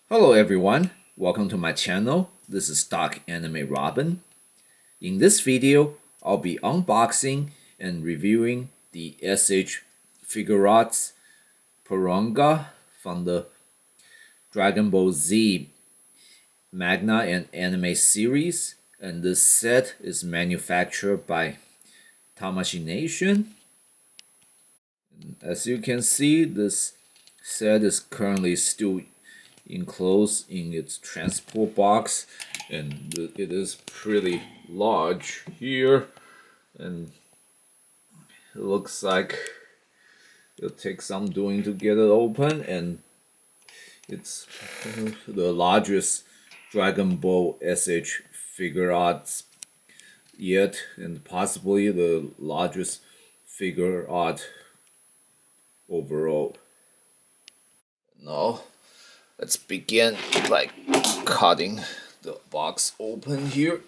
Hello everyone, welcome to my channel. This is Stock Anime Robin. In this video, I'll be unboxing and reviewing the SH Figuarts Porunga from the Dragon Ball Z manga and anime series, and this set is manufactured by Tamashii Nation. As you can see, this set is currently still enclosed in its transport box, and it is pretty large here, and it looks like it'll take some doing to get it open, and it's the largest Dragon Ball SH figure arts yet, and possibly the largest figure art overall. Now let's begin by cutting the box open here.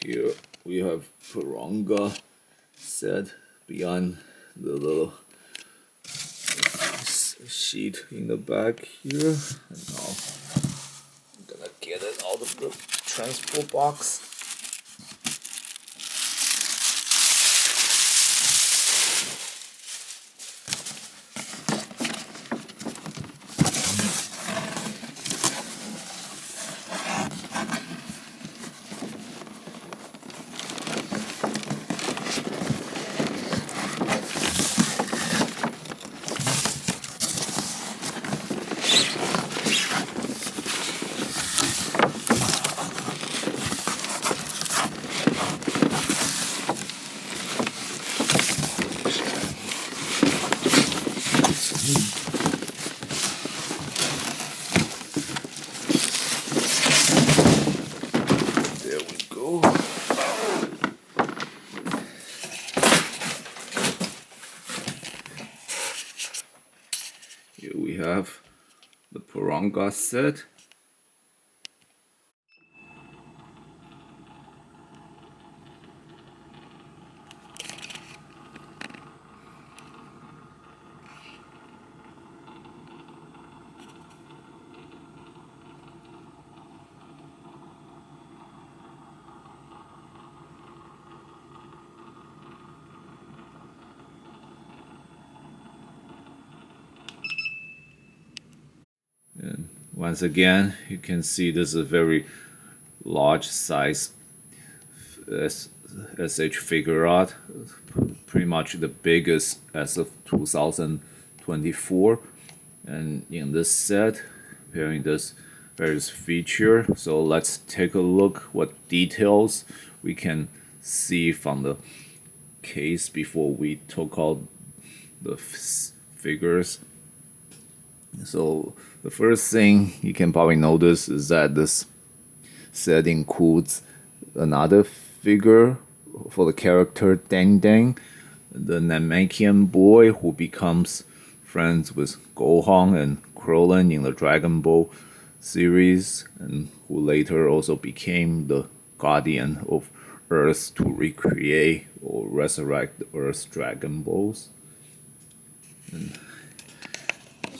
Here we have Porunga set beyond the little sheet in the back here. And now I'm gonna get it out of the transport box. There we go. Here we have the Porunga set. And once again, you can see this is a very large size SH figure art, pretty much the biggest as of 2024. And in this set, comparing this various feature, so let's take a look what details we can see from the case before we took out the figures. So the first thing you can probably notice is that this set includes another figure for the character Dende, the Namekian boy who becomes friends with Gohan and Krillin in the Dragon Ball series, and who later also became the guardian of Earth to recreate or resurrect Earth's Dragon Balls. And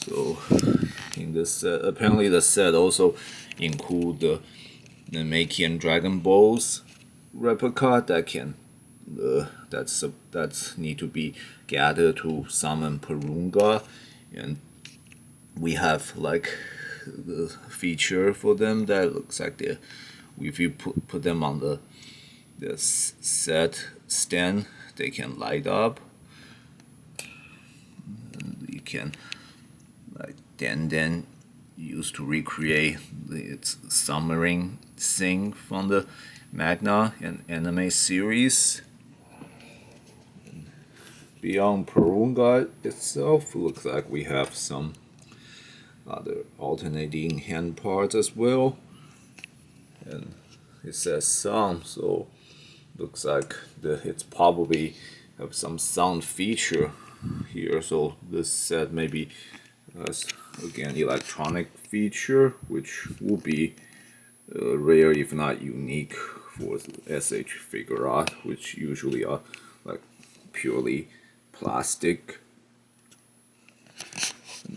so in this set, apparently the set also include the the making Dragon Balls replica that's need to be gathered to summon Porunga, and we have like the feature for them that looks like they, if you put them on the set stand, they can light up. And you can like Dende used to recreate its submarine scene from the manga and anime series. Beyond Porunga itself, looks like we have some other alternating hand parts as well. And it says sound, so looks like it's probably have some sound feature here. So this set maybe has again electronic feature, which will be rare if not unique for SH Figuarts, which usually are like purely plastic.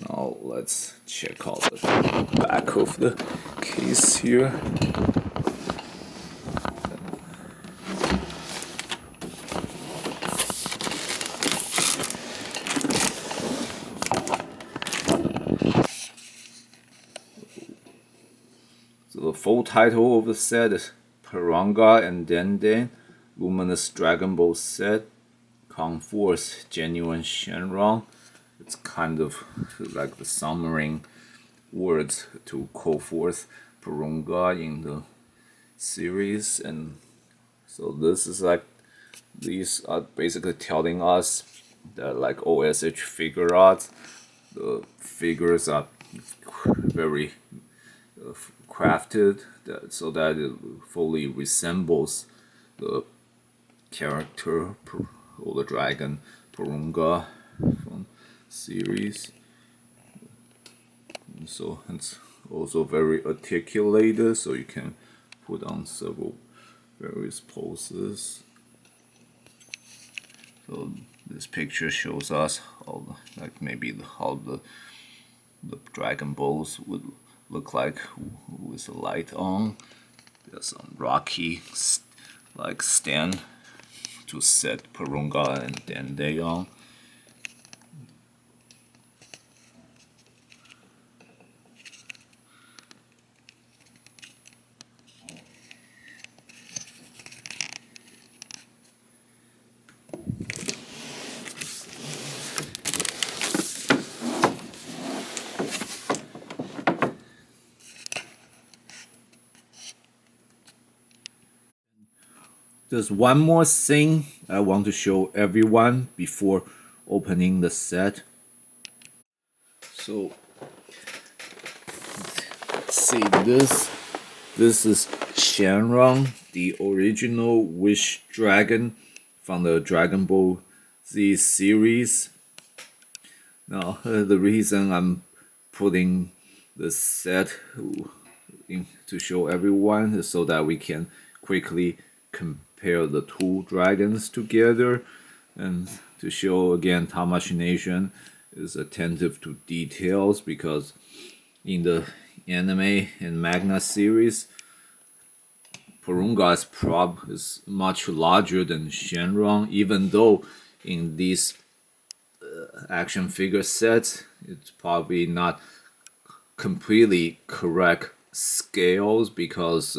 Now let's check out the back of the case here. So the full title of the set is Porunga and Dende Luminous Dragon Ball Set Conforce Genuine Shenron. It's kind of like the summoning words to call forth Porunga in the series, and so this is like, these are basically telling us that like OSH Figuarts, the figures are very crafted so that it fully resembles the character or the dragon Porunga from series. So it's also very articulated, so you can put on several various poses. So this picture shows us how, like maybe how the Dragon Balls would look like with the light on. There's some rocky like stand to set Porunga and Dende on. There's one more thing I want to show everyone before opening the set. So, see this. This is Shenron, the original Wish Dragon from the Dragon Ball Z series. Now, the reason I'm putting the set to show everyone is so that we can quickly compare the two dragons together, and to show again how much Nation is attentive to details, because in the anime and manga series, Porunga's prop is much larger than Shenron, even though in these action figure sets it's probably not completely correct scales, because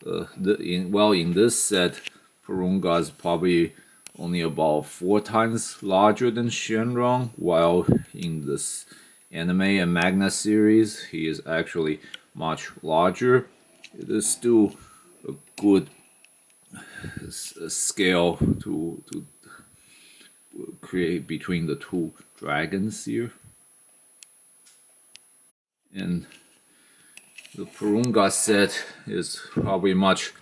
in this set, Porunga is probably only about 4 times larger than Shenron, while in this anime and manga series, he is actually much larger. It is still a good scale to create between the two dragons here. And the Porunga set is probably much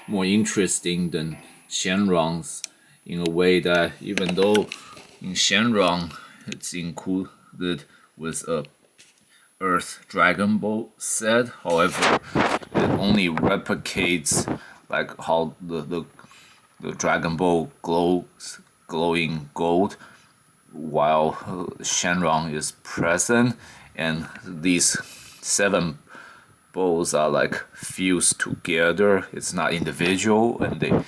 more interesting than Shenron's, in a way that even though in Shenron it's included with a Earth Dragon Ball set, however, it only replicates like how the Dragon Ball glows glowing gold, while Shenron is present, and these 7 bows are like fused together. It's not individual, and it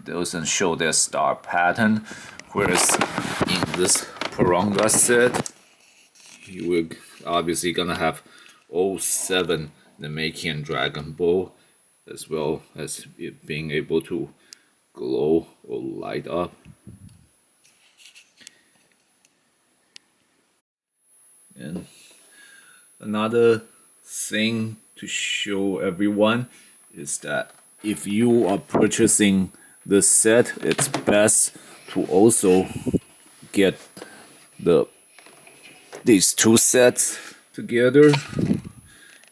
doesn't show their star pattern. Whereas in this Porunga set, we're obviously gonna have all 7 Namekian Dragon Bow, as well as it being able to glow or light up. And another thing to show everyone is that if you are purchasing this set, it's best to also get these 2 sets together.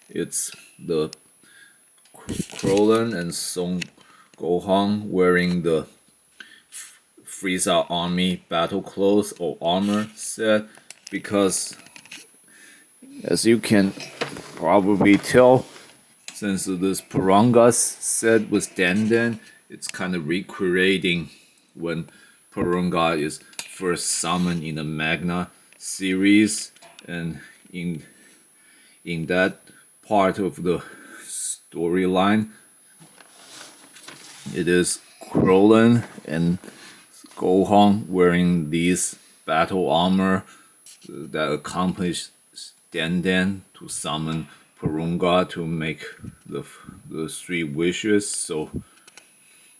It's the Krollen and Son Gohan wearing the Frieza Army battle clothes or armor set, because as you can probably tell, since this Porunga set was Dende, it's kind of recreating when Porunga is first summoned in the Magna series, and in that part of the storyline, it is Krollen and Gohan wearing these battle armor that accomplish Dende to summon Porunga to make the 3 wishes. So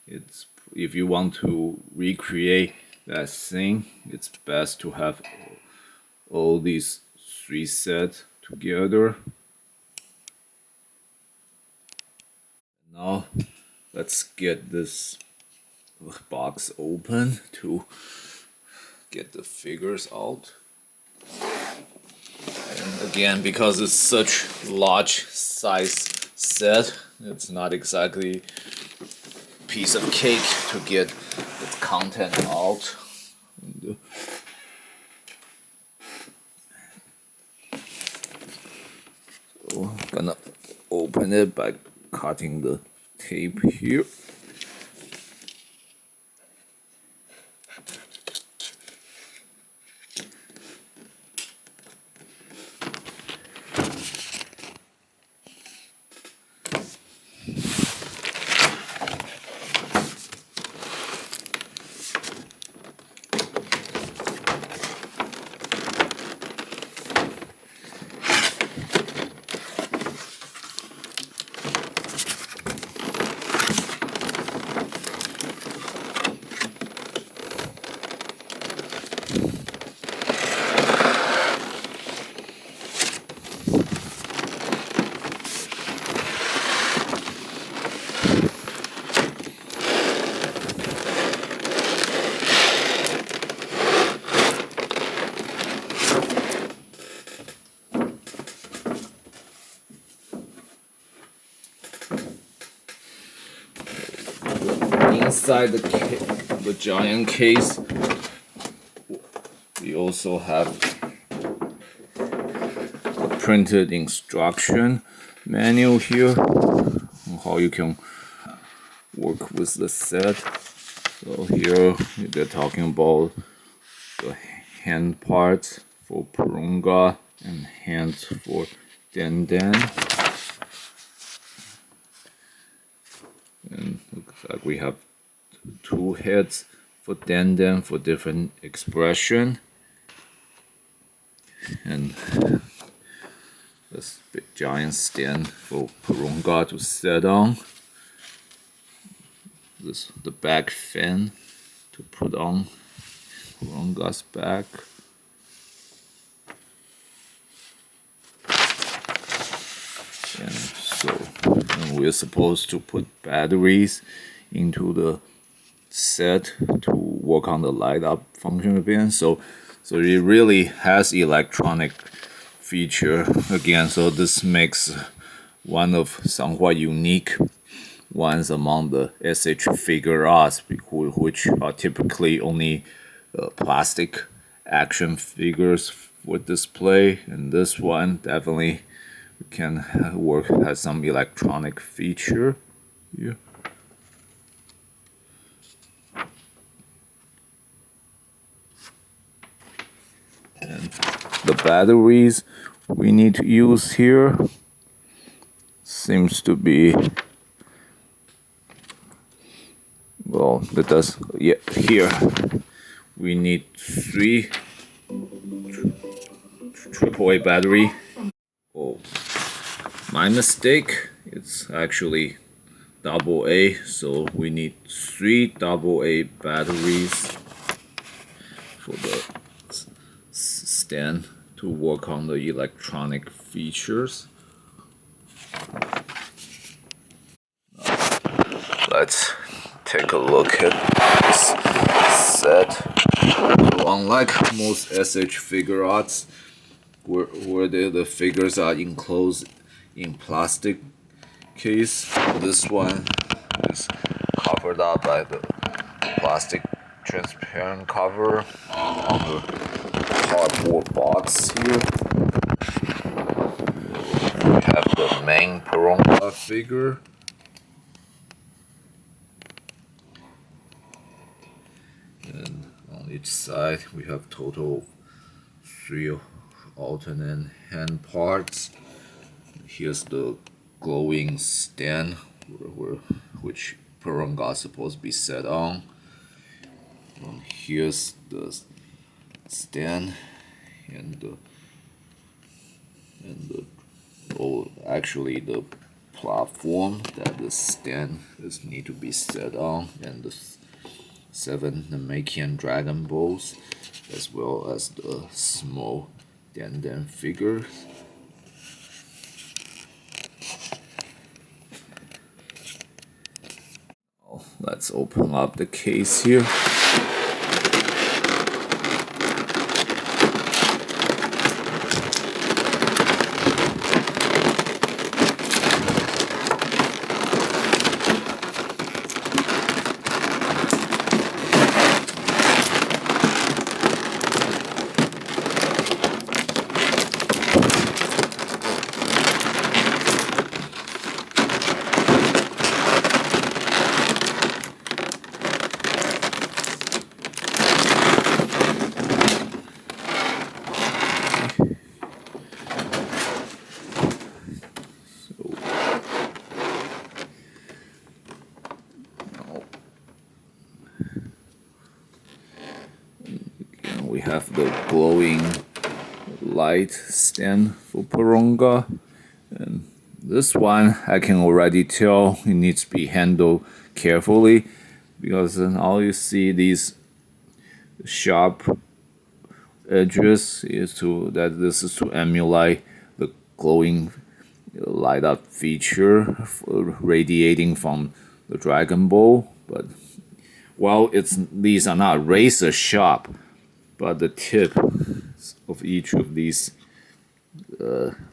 it's, if you want to recreate that thing, it's best to have all these 3 sets together. Now let's get this box open to get the figures out. And again, because it's such large size set, it's not exactly a piece of cake to get the content out. So I'm gonna open it by cutting the tape here. Inside the giant case, we also have a printed instruction manual here on how you can work with the set. So here they're talking about the hand parts for Porunga and hands for Dende. And looks like we have 2 heads for Dende for different expression, and this big giant stand for Porunga to sit on. This the back fin to put on Porunga's back. And so we're supposed to put batteries into the set to work on the light up function again. So it really has electronic feature again. So this makes one of somewhat unique ones among the SH Figuarts, which are typically only plastic action figures for display, and this one definitely can work, has some electronic feature here. And the batteries we need to use here, seems to be, well, that does, yeah, here we need 3 AAA battery. Oh, my mistake, it's actually AA, so we need 3 AA batteries for the stand to work on the electronic features. Let's take a look at this set. So unlike most SH Figuarts, where the figures are enclosed in plastic case, this one is covered up by the plastic transparent cover on the cardboard box here. We have the main Porunga figure. And on each side we have total 3 alternate hand parts. Here's the glowing stand which Porunga is supposed to be set on. And here's the stand and actually the platform that the stand is need to be set on, and the 7 Namekian Dragon Balls, as well as the small Dende figures. Let's open up the case here. We have the glowing light stand for Porunga, and this one I can already tell it needs to be handled carefully, because now you see these sharp edges this is to emulate the glowing light up feature radiating from the Dragon Ball. But while these are not razor sharp, but the tip of each of these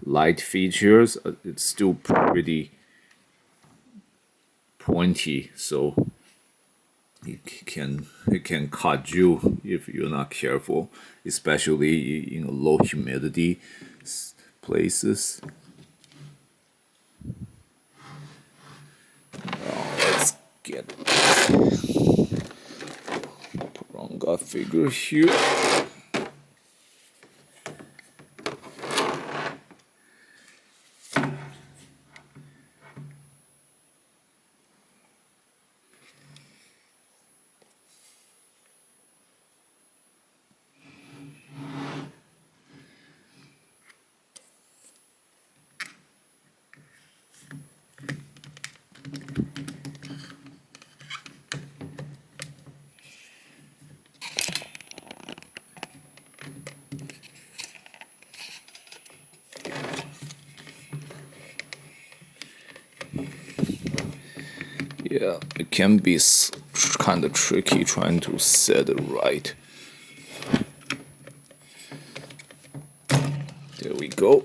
light features, it's still pretty pointy, so it can cut you if you're not careful, especially in low humidity places. Now let's get Porunga figure here. Yeah, it can be kind of tricky trying to set it right. There we go.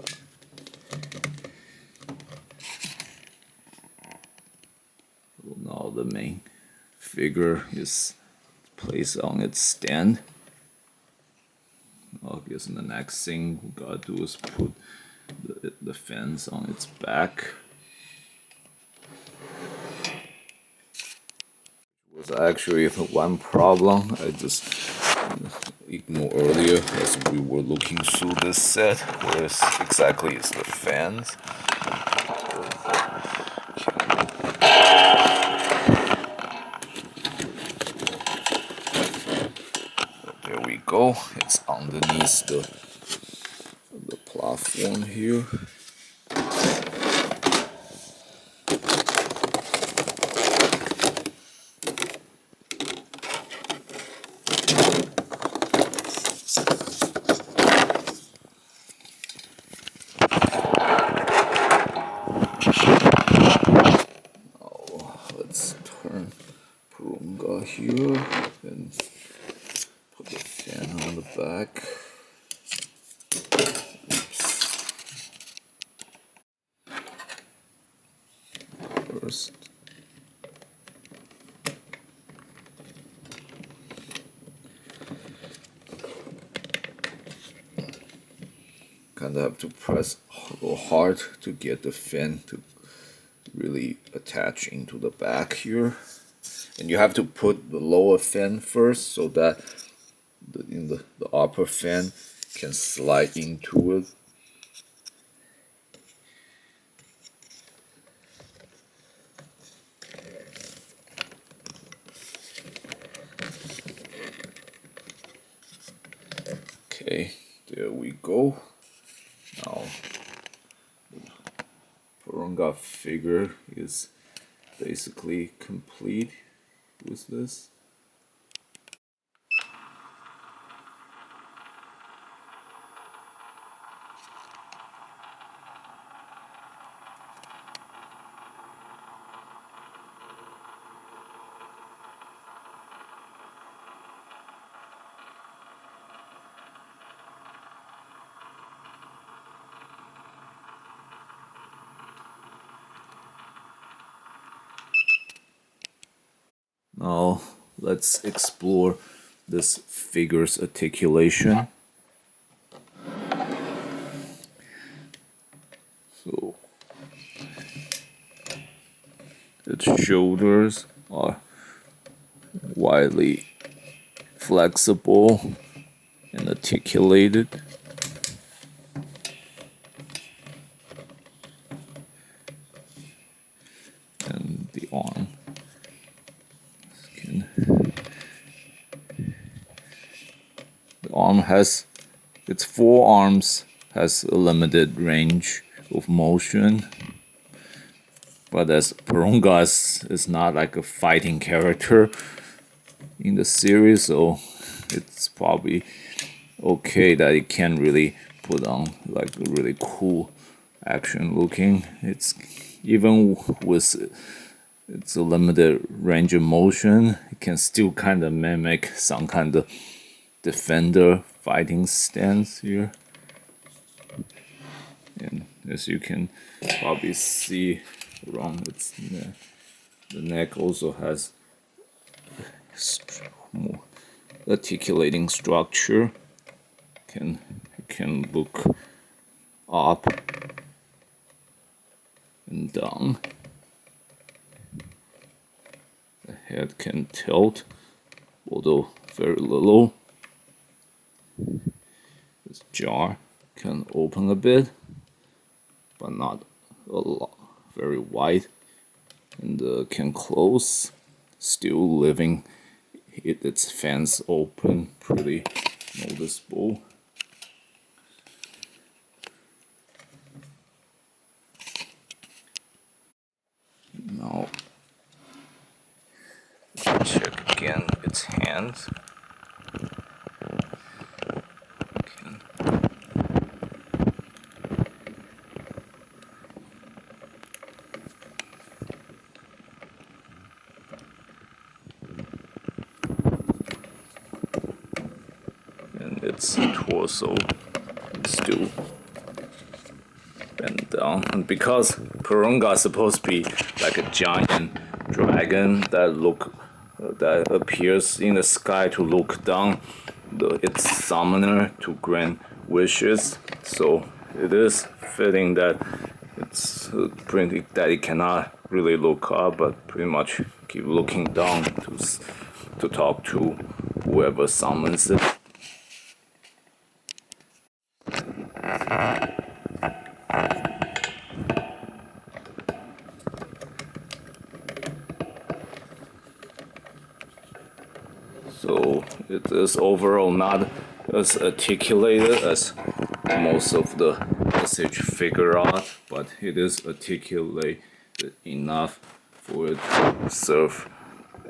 Now the main figure is placed on its stand. I guess the next thing we gotta do is put the fence on its back. Was actually one problem I just ignored earlier as we were looking through this set, where exactly is the fence. now it's underneath the platform here. Now let's turn Porunga here and put the fan on the back. First, kind of have to press a little hard to get the fan to really attach into the back here, and you have to put the lower fan first so that the upper fan can slide into it. Okay, there we go. Now the Porunga figure is basically complete with this. Now let's explore this figure's articulation. So its shoulders are widely flexible and articulated. And the arm has its forearms has a limited range of motion, but as Porunga is not like a fighting character in the series, so it's probably okay that it can really put on like a really cool action looking. It's even with it's a limited range of motion, it can still kind of mimic some kind of defender fighting stance here. And as you can probably see around its neck, the neck also has more articulating structure. Can look up and down. The head can tilt, although very little. This jaw can open a bit, but not a lot, very wide, and can close, still leaving its fans open, pretty noticeable. Now check again its hands. And its torso is still bent down, and because Porunga is supposed to be like a giant dragon that appears in the sky to look down its summoner to grant wishes, so it is fitting that that it cannot really look up, but pretty much keep looking down to talk to whoever summons it. So it is overall not as articulated as most of the SH figure art, but it is articulated enough for it to serve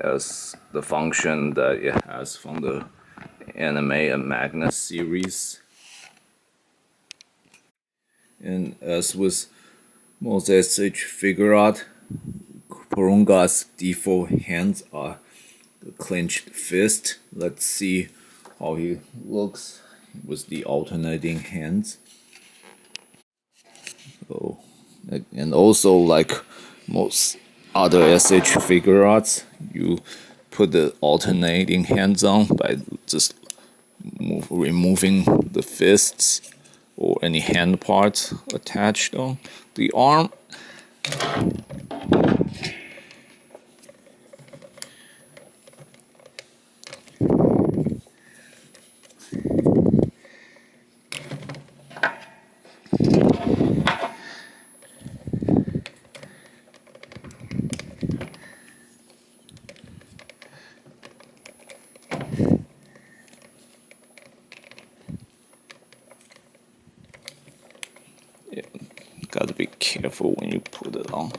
as the function that it has from the anime and manga series. And as with most SH figure art, Porunga's default hands are the clenched fist. Let's see how he looks with the alternating hands. So, and also like most other SH figure arts, you put the alternating hands on by just removing the fists or any hand parts attached on the arm. Yeah, gotta be careful when you put it on.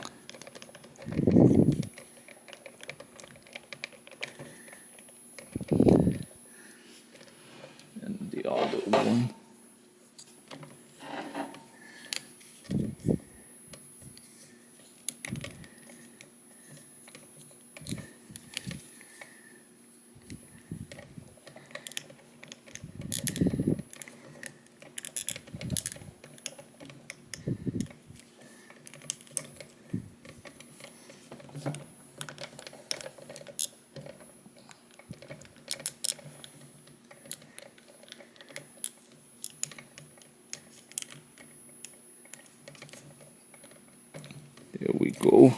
And the other one. There we go.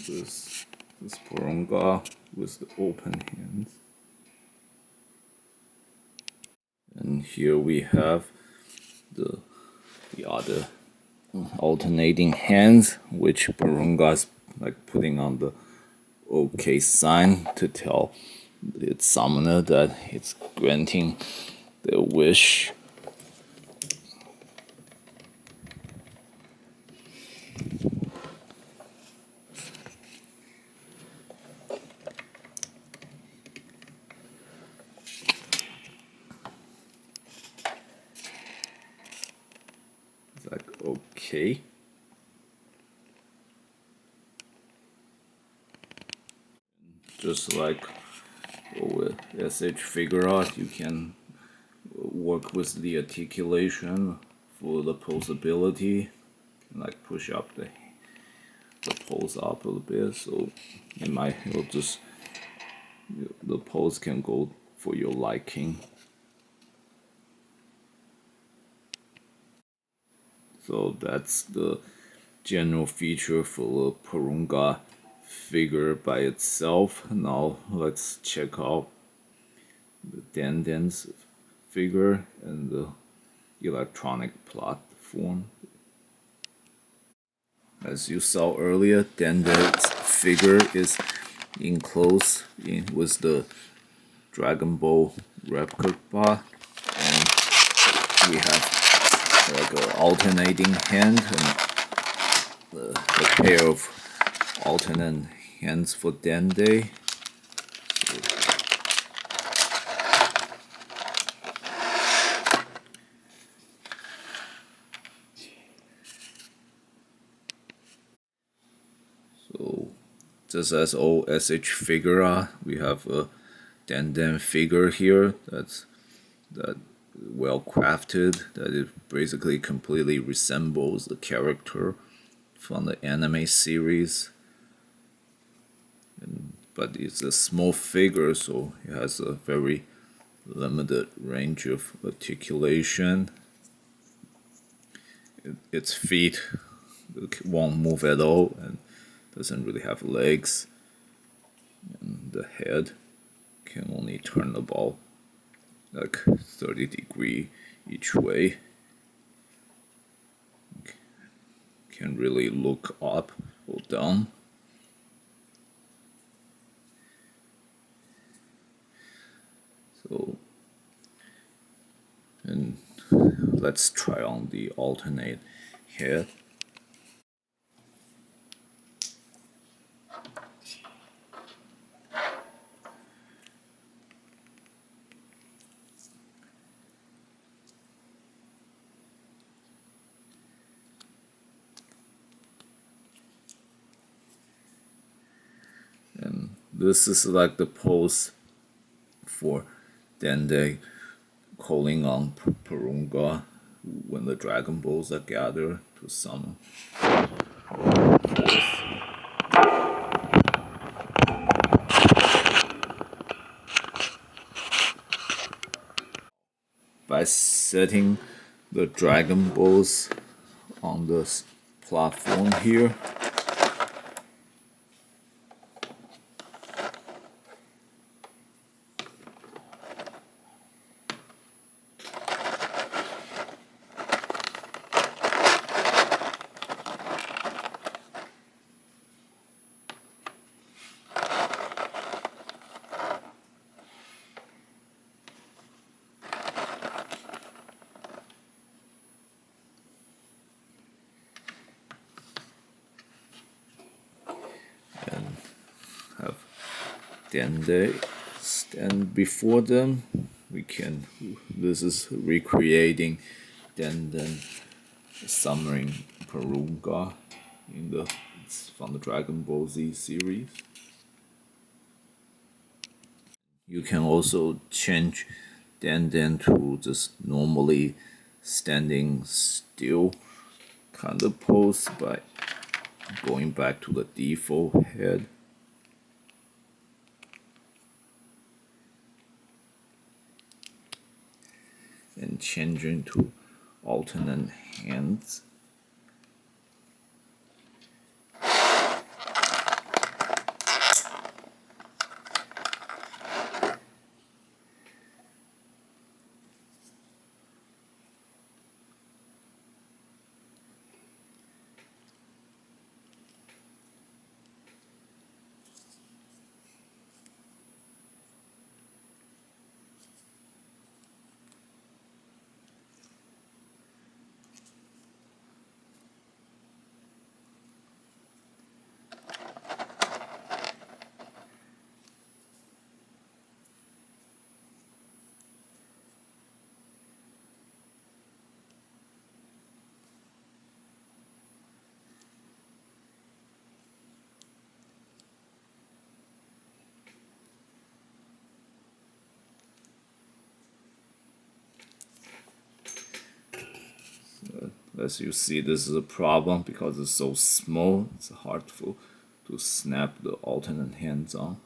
So this Porunga with the open hands. And here we have the other alternating hands, which Porunga's like putting on the OK sign to tell its summoner that it's granting their wish. It's like okay. Just like with SH figure art, you can work with the articulation for the posability, like push up the pose up a little bit, so it'll just the pose can go for your liking. So that's the general feature for the Porunga figure by itself. Now let's check out the Dende's figure and the electronic platform. As you saw earlier, Dende's figure is enclosed with the Dragon Ball replica, and we have like an alternating hand and a pair of alternate hands for Dende. So just as all SH figure, we have a Dende figure here that well crafted, that it basically completely resembles the character from the anime series. But it's a small figure, so it has a very limited range of articulation. Its feet won't move at all and doesn't really have legs. And the head can only turn the ball like 30 degrees each way. Can really look up or down. So, and let's try on the alternate head. And this is like the pose for Dende calling on Porunga when the Dragon Balls are gathered to summon. By setting the Dragon Balls on this platform here, and have Dende stand before them. This is recreating Dende summoning Porunga from the Dragon Ball Z series. You can also change Dende to just normally standing still kind of pose by going back to the default head. And changing to alternate hands. As you see, this is a problem because it's so small, it's hard to snap the alternate hands on.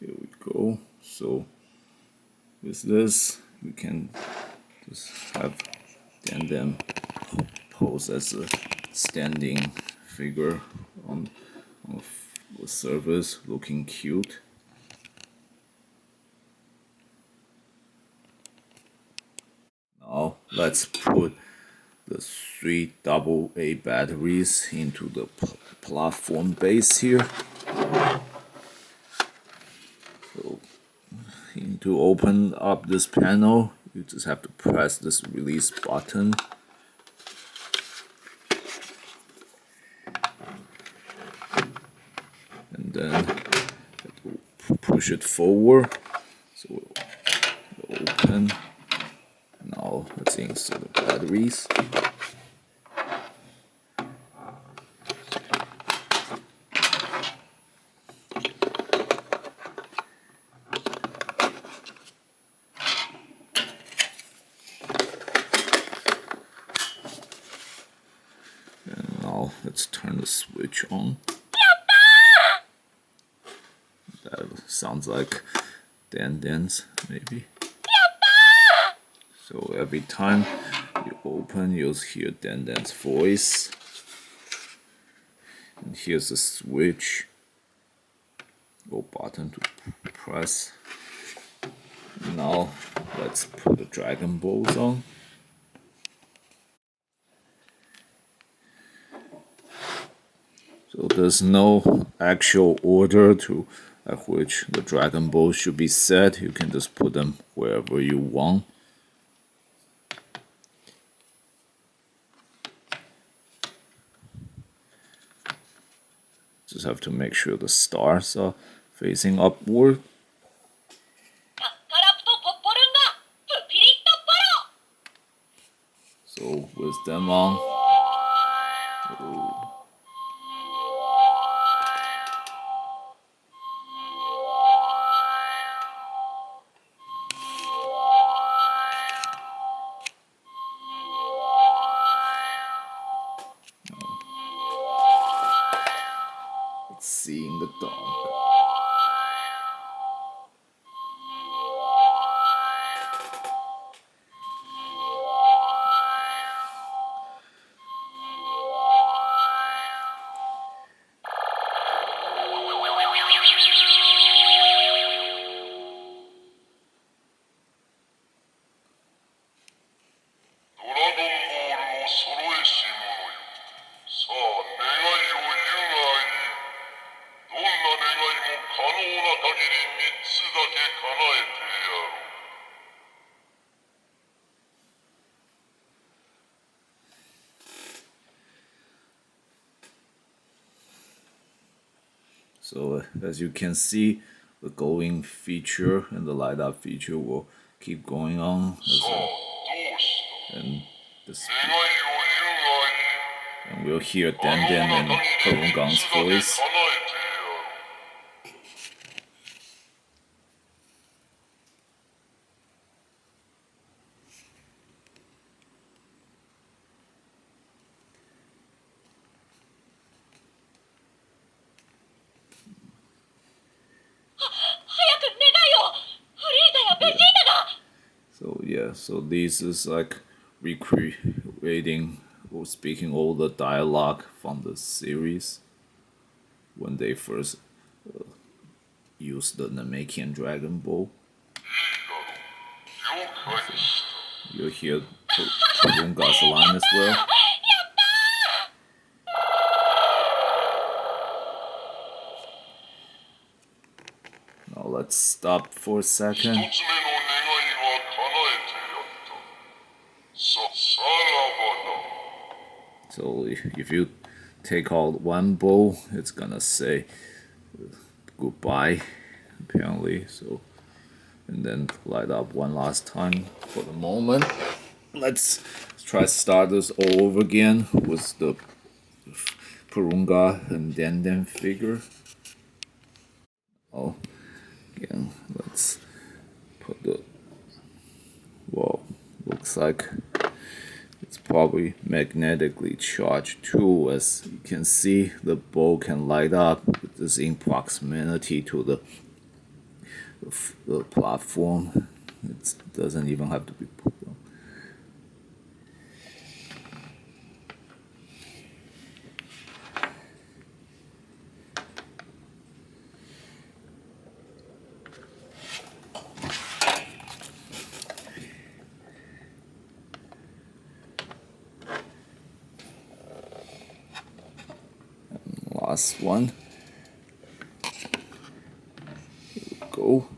Here we go. So with this, we can just have Dende pose as a standing figure on the surface, looking cute. Now let's put the 3 AA batteries into the platform base here. So to open up this panel, you just have to press this release button. And then push it forward. So we'll open. Now let's install the batteries. let's turn the switch on. That sounds like Dende's, maybe. So every time you open, you'll hear Dende's voice. And here's a switch or button to press. Now let's put the Dragon Balls on. So there's no actual order to at which the Dragon Balls should be set. You can just put them wherever you want. Just have to make sure the stars are facing upward. So with them on. It's seeing the dog. So as you can see, the glowing feature and the light up feature will keep going on. And we'll hear Dende and Porunga's voice. So this is like recreating or speaking all the dialogue from the series when they first used the Namekian Dragon Ball. You'll hear Porunga's line as well. Now let's stop for a second. So if you take out one bowl, it's gonna say goodbye, apparently. So, and then light up one last time for the moment. Let's try start this all over again with the Porunga and Dende figure. Oh, again, let's put the. Whoa, looks like it's probably magnetically charged too. As you can see, the bowl can light up with this in proximity to the platform. It doesn't even have to be put on. Last one. Here we go.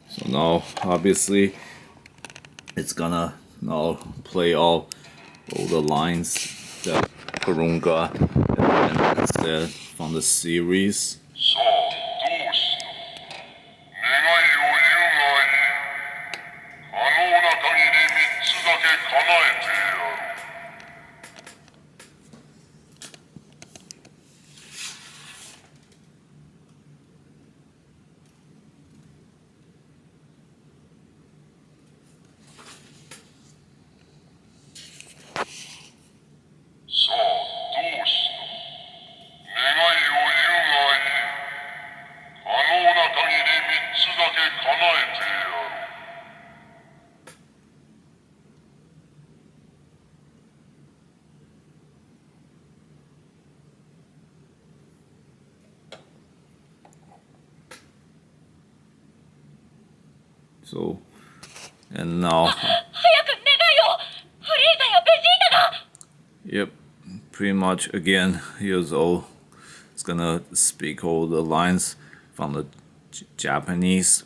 So now, obviously, it's gonna now play all the lines that Porunga and said from the series. So, and now, yep, pretty much again, here's all. It's gonna speak all the lines from the Japanese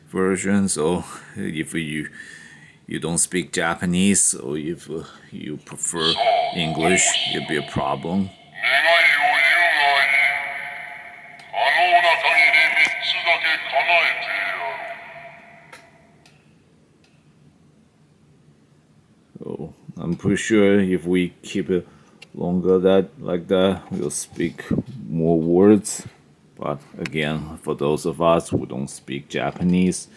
version. So if you don't speak Japanese, or if you prefer English, it'd be a problem. So I'm pretty sure if we keep it longer like that, we'll speak more words. But again, for those of us who don't speak Japanese,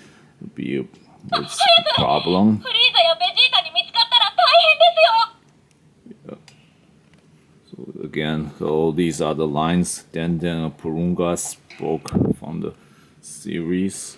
it's a problem. Yeah. So again, so these are the lines Dende and Porunga spoke from the series.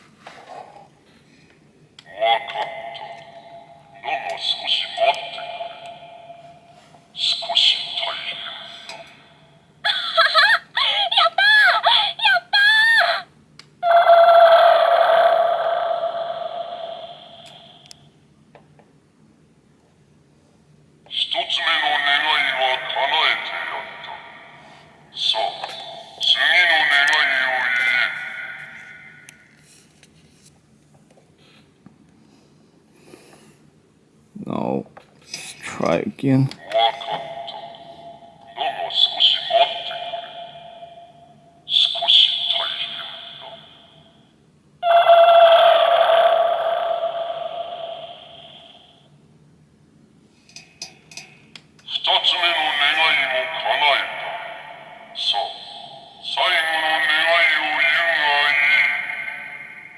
Now, let's try again.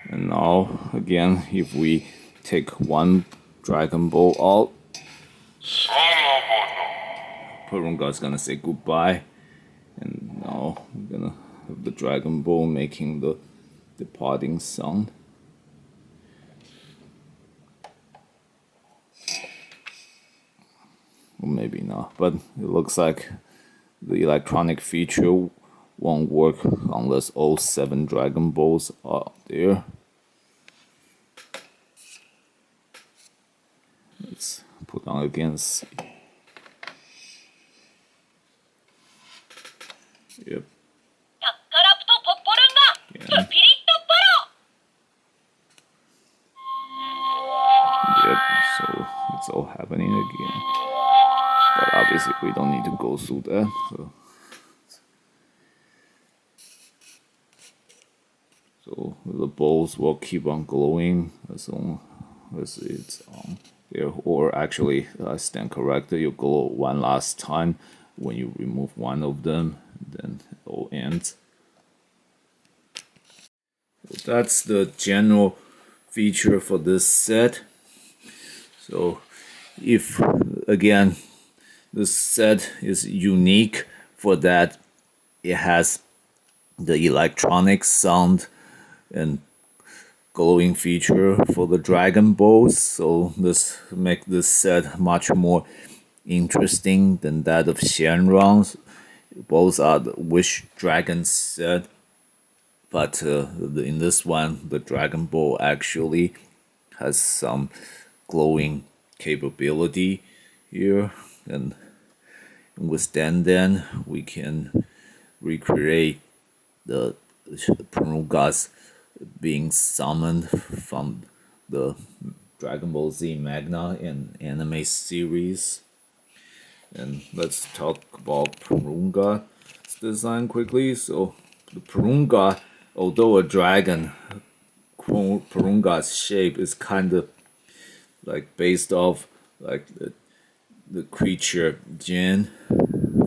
And now, again, if we take one Dragon Ball out, Porunga's gonna say goodbye. And now we're gonna have the Dragon Ball making the departing sound. Or maybe not, but it looks like the electronic feature won't work unless all 7 Dragon Balls are there. Let's put on again. Yep. Again. Yep, so it's all happening again. But obviously we don't need to go through that. So the balls will keep on glowing as long as it's on there. Or actually, I stand corrected, you glow one last time when you remove one of them, then it all ends. So that's the general feature for this set. So if, again, this set is unique for that it has the electronic sound and glowing feature for the Dragon Balls, so this make this set much more interesting than that of Shenron. Both are the Wish Dragon set, but in this one, the Dragon Ball actually has some glowing capability here, and with Dende, we can recreate the Porungas being summoned from the Dragon Ball Z manga and anime series. And let's talk about Porunga's design quickly. So the Porunga, although a dragon, Porunga's shape is kind of like based off like the creature Jinn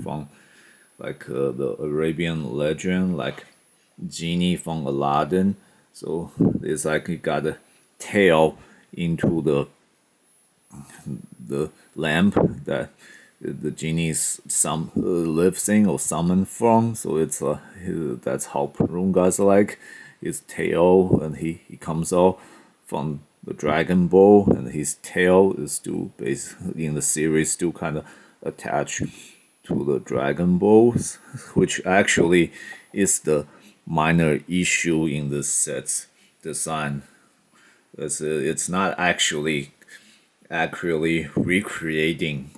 from like the Arabian legend, like genie from Aladdin. So it's like he got a tail into the lamp that the genie lives in or summoned from. So it's that's how Porunga's like. His tail, and he comes out from the Dragon Ball, and his tail is still in the series still kind of attached to the Dragon Balls, which actually is the minor issue in this set's design. It's not actually accurately recreating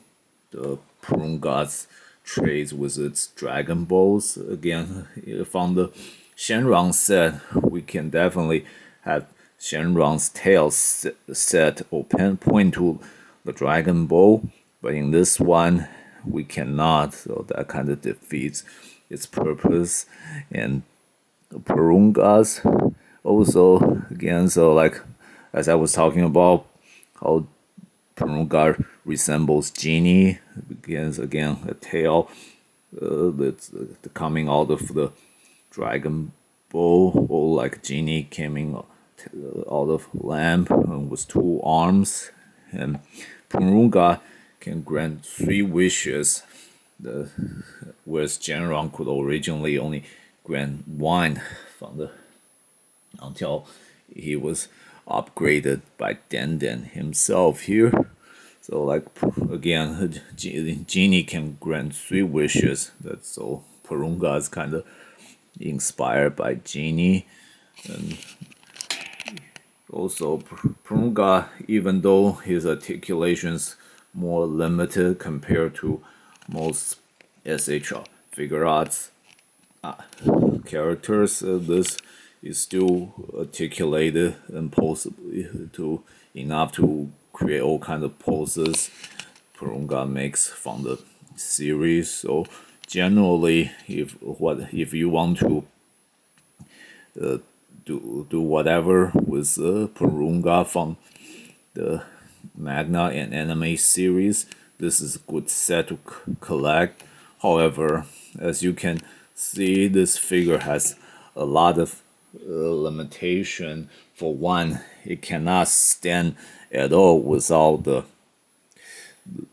the Porunga's traits with its Dragon Balls. Again, from the Shenron set, we can definitely have Shenron's tail set or point to the Dragon Ball, but in this one, we cannot, so that kind of defeats its purpose. And Porungas also, again, so like as I was talking about how Porunga resembles genie, again a tail that's coming out of the Dragon Ball, or like genie coming out of lamp with two arms. And Porunga can grant 3 wishes, whereas Shenron could originally only grant 1 until he was upgraded by Dende himself here. So like again, genie can grant 3 wishes. That's so Porunga is kind of inspired by genie. And also Porunga, even though his articulation's more limited compared to most SH Figuarts characters, this is still articulated and possibly to enough to create all kind of poses Porunga makes from the series. So generally, if you want to do whatever with Porunga from the manga and anime series, this is a good set to collect. However, as you can see, this figure has a lot of limitation. For one, it cannot stand at all without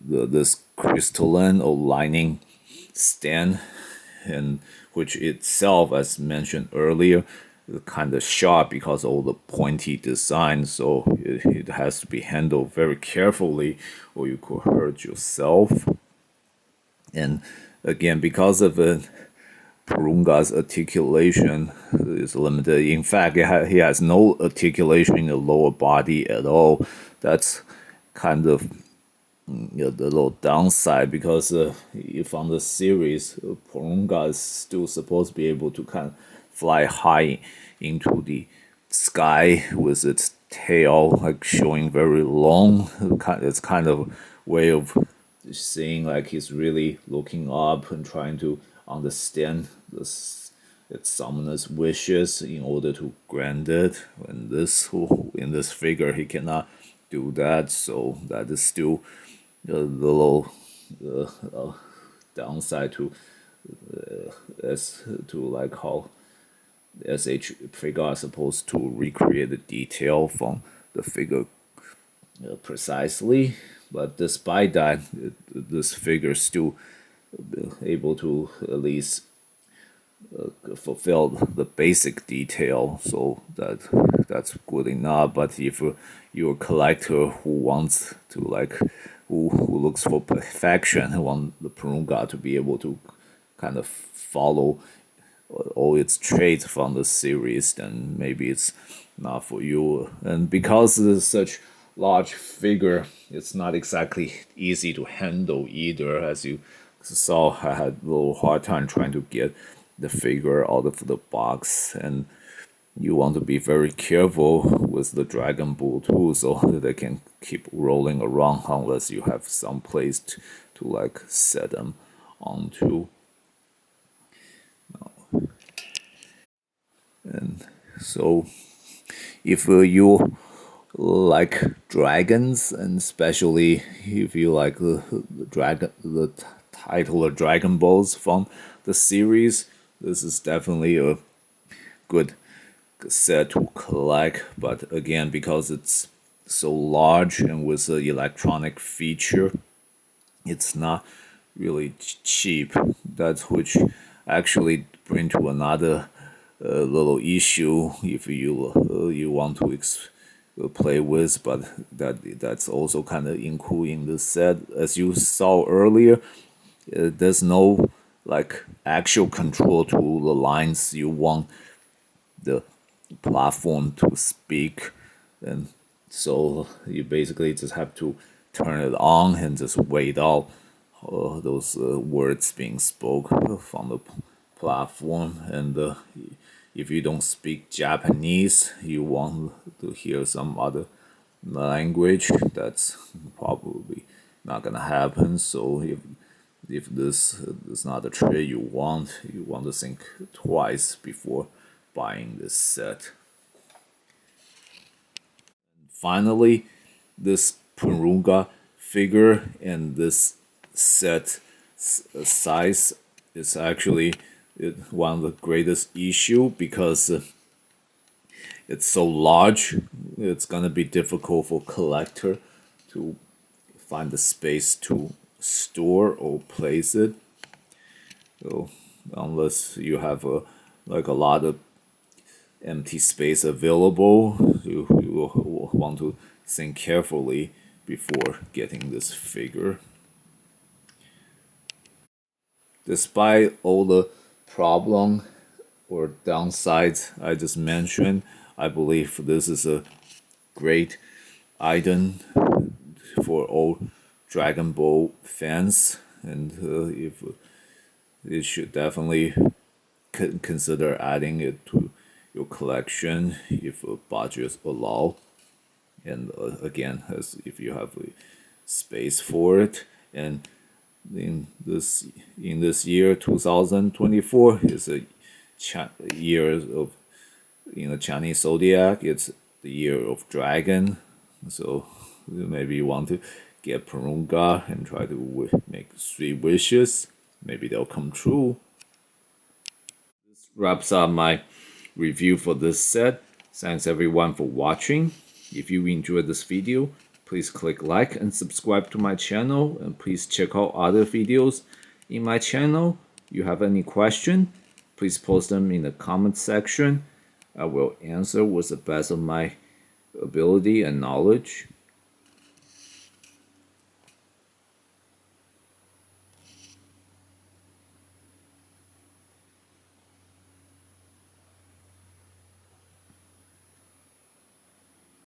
this crystalline or lining stand, and which itself, as mentioned earlier, is kind of sharp because of all the pointy design. So it has to be handled very carefully, or you could hurt yourself. And again, because of it, Porunga's articulation is limited. In fact, he has no articulation in the lower body at all. That's kind of the little downside, because from the series, Porunga is still supposed to be able to kind of fly high into the sky with its tail like showing very long. It's kind of way of seeing like he's really looking up and trying to understand its summoner's wishes in order to grant it. And in this figure, he cannot do that. So that is still the little downside to like how SH figure are supposed to recreate the detail from the figure precisely. But despite that, this figure is still able to at least fulfill the basic detail, so that's good enough. But if you're a collector who wants to like who looks for perfection, who want the Porunga to be able to kind of follow all its traits from the series, then maybe it's not for you. And because it's such large figure, it's not exactly easy to handle either, as you So I had a little hard time trying to get the figure out of the box, and you want to be very careful with the Dragon Ball too, so they can keep rolling around unless you have some place to like set them onto. And so if you like dragons, and especially if you like the title of Dragon Balls from the series, this is definitely a good set to collect. But again, because it's so large and with the electronic feature, it's not really cheap. That's which actually bring to another little issue if you want to play with, but that's also kind of including the set. As you saw earlier, there's no like actual control to the lines you want the platform to speak, and so you basically just have to turn it on and just wait out those words being spoken from the platform. And if you don't speak Japanese, you want to hear some other language, that's probably not gonna happen. So if this is not the trade you want to think twice before buying this set. Finally, this Porunga figure and this set size is actually one of the greatest issue, because it's so large. It's gonna be difficult for collector to find the space to store or place it. So unless you have a lot of empty space available, you will want to think carefully before getting this figure. Despite all the problem or downsides I just mentioned, I believe this is a great item for all Dragon Ball fans, and if it should definitely consider adding it to your collection if budgets allow. And again, as if you have space for it. And in this year 2024 is a year of, in the Chinese zodiac, it's the year of dragon. So maybe you want to get Porunga and try to make 3 wishes. Maybe they'll come true. This wraps up my review for this set. Thanks everyone for watching. If you enjoyed this video, please click like and subscribe to my channel, and please check out other videos in my channel. If you have any question, please post them in the comment section. I will answer with the best of my ability and knowledge.